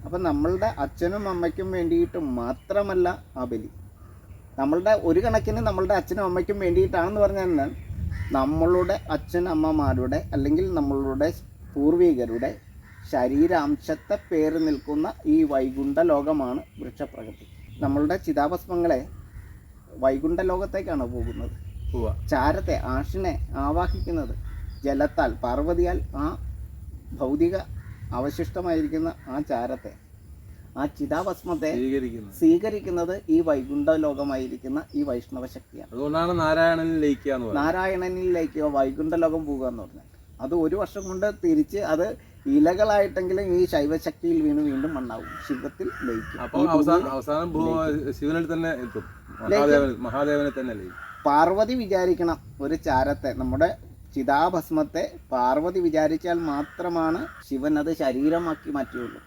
അപ്പം നമ്മളുടെ അച്ഛനും അമ്മയ്ക്കും വേണ്ടിയിട്ട് മാത്രമല്ല ആ ബലി. നമ്മളുടെ ഒരു കണക്കിന് നമ്മളുടെ അച്ഛനും അമ്മയ്ക്കും വേണ്ടിയിട്ടാണെന്ന് പറഞ്ഞാൽ നമ്മളുടെ അച്ഛനമ്മമാരുടെ അല്ലെങ്കിൽ നമ്മളുടെ പൂർവികരുടെ ശരീരാംശത്തെ പേര് നിൽക്കുന്ന ഈ വൈകുണ്ഠ ലോകമാണ് വൃക്ഷപ്രകൃതി. നമ്മളുടെ ചിതാഭസ്മങ്ങളെ വൈകുണ്ഠ ലോകത്തേക്കാണ് പോകുന്നത്. ചാരത്തെ ആഷിനെ ആവാഹിക്കുന്നത് ജലത്താൽ, പാർവതിയാൽ ആ ഭൗതിക അവശിഷ്ടമായിരിക്കുന്ന ആ ചാരത്തെ, ആ ചിതാഭസ്മത്തെ സ്വീകരിക്കുന്നത് ഈ വൈകുണ്ഠ ലോകമായിരിക്കുന്ന ഈ വൈഷ്ണവ ശക്തിയാണ്. അതുകൊണ്ടാണ് നാരായണനിൽ ലയിക്കുക, വൈകുണ്ഠ ലോകം പോകുക എന്ന് പറഞ്ഞാൽ. അത് 1 വർഷം കൊണ്ട് തിരിച്ച് അത് ഇലകളായിട്ടെങ്കിലും ഈ ശൈവശക്തിയിൽ വീണ്ടും മണ്ണാവും, ശിവത്തിൽ ലയിക്കും. അവസാനം ശിവനിൽ തന്നെ എത്തും, മഹാദേവനെ തന്നെ ലയിക്കും. പാർവതി വിചാരിക്കണം ഒരു ചാരത്തെ, നമ്മുടെ ചിതാഭസ്മത്തെ പാർവതി വിചാരിച്ചാൽ മാത്രമാണ് ശിവൻ അത് ശരീരമാക്കി മാറ്റുകയുള്ളൂ.